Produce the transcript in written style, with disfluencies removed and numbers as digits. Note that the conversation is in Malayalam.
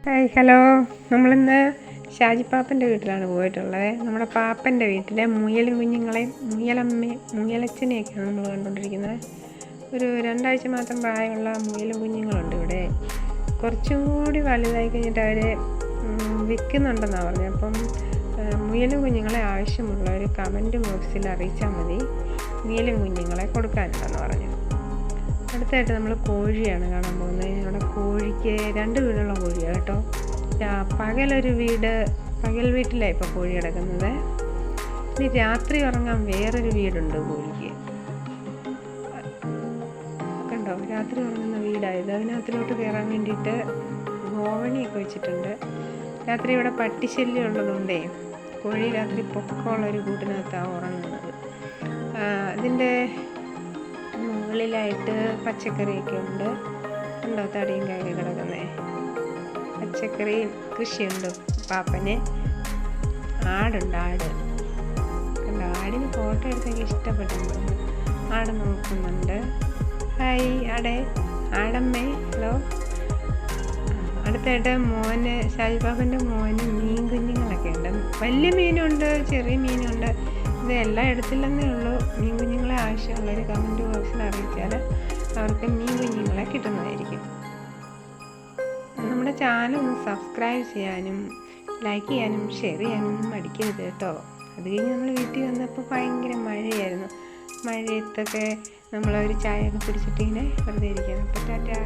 Hi hello. നമ്മളിന്ന് ഷാജിപ്പാപ്പൻ്റെ വീട്ടിലാണ് പോയിട്ടുള്ളത്. നമ്മുടെ പാപ്പൻ്റെ വീട്ടിലെ മുയലും കുഞ്ഞുങ്ങളെയും മുയലച്ഛനെയൊക്കെയാണ് നമ്മൾ കണ്ടുകൊണ്ടിരിക്കുന്നത്. ഒരു 2 ആഴ്ച മാത്രം പ്രായമുള്ള മുയലും കുഞ്ഞുങ്ങളുണ്ട് ഇവിടെ. കുറച്ചും കൂടി വലുതായി കഴിഞ്ഞിട്ട് അവർ വിൽക്കുന്നുണ്ടെന്നാണ് പറഞ്ഞത്. അപ്പം മുയലും കുഞ്ഞുങ്ങളെ ആവശ്യമുള്ളവർ കമൻറ്റ് ബോക്സിൽ അറിയിച്ചാൽ മതി. മുയലും കുഞ്ഞുങ്ങളെ കൊടുക്കാനുണ്ടെന്ന് പറഞ്ഞു. അടുത്തായിട്ട് നമ്മൾ കോഴിയാണ് കാണാൻ പോകുന്നത്. അവിടെ കോഴിക്ക് 2 വീടുള്ള കോഴിയാണ് കേട്ടോ. പകൽ വീട്ടിലാണ് ഇപ്പോൾ കോഴി കിടക്കുന്നത്. ഇനി രാത്രി ഉറങ്ങാൻ വേറൊരു വീടുണ്ട് കോഴിക്ക്. കണ്ടോ, രാത്രി ഉറങ്ങുന്ന വീടായത്. അതിനകത്തിലോട്ട് കയറാൻ വേണ്ടിയിട്ട് ഗോവണിയൊക്കെ വെച്ചിട്ടുണ്ട്. രാത്രി ഇവിടെ പട്ടിശല്യം ഉള്ളതുകൊണ്ടേ കോഴി രാത്രി പൊക്കമുള്ളൊരു കൂട്ടിനകത്താണ് ഉറങ്ങുന്നത്. അതിൻ്റെ മുകളിലായിട്ട് പച്ചക്കറിയൊക്കെ ഉണ്ട്. ഉണ്ടോ, തടിയും കയറി കിടക്കുന്നേ പച്ചക്കറി കൃഷിയുണ്ട് പാപ്പന്. ആടുണ്ട്, കണ്ടോ, ആടിന് ഫോട്ടോ എടുത്തൊക്കെ ഇഷ്ടപ്പെട്ടിട്ടുണ്ട്. ആട് നോക്കുന്നുണ്ട്. ഹായ് ആടമ്മേ, ഹലോ. അടുത്തായിട്ട് ഷാജിപ്പാപ്പൻ്റെ മോന് മീൻ കുഞ്ഞുങ്ങളൊക്കെ ഉണ്ട്. വലിയ മീനുണ്ട്, ചെറിയ മീനുണ്ട്. ഇതെല്ലാം എടുത്തില്ലെന്നേ ഉള്ളൂ. മീൻ കുഞ്ഞുങ്ങളെ ആവശ്യമുള്ളവർ കമൻറ്റ് ബോക്സിൽ അറിയിച്ചാൽ അവർക്ക് മീൻ കുഞ്ഞുങ്ങളെ കിട്ടുന്നതായിരിക്കും. നമ്മുടെ ചാനൽ ഒന്ന് സബ്സ്ക്രൈബ് ചെയ്യാനും ലൈക്ക് ചെയ്യാനും ഷെയർ ചെയ്യാനും മടിക്കരുത് കേട്ടോ. അത് കഴിഞ്ഞ് നമ്മൾ വീട്ടിൽ വന്നപ്പോൾ ഭയങ്കര മഴയായിരുന്നു. മഴയത്തൊക്കെ നമ്മളൊരു ചായയൊക്കെ പിടിച്ചിട്ടിങ്ങനെ വെറുതെ ഇരിക്കണം. അപ്പോൾ ടാറ്റാ.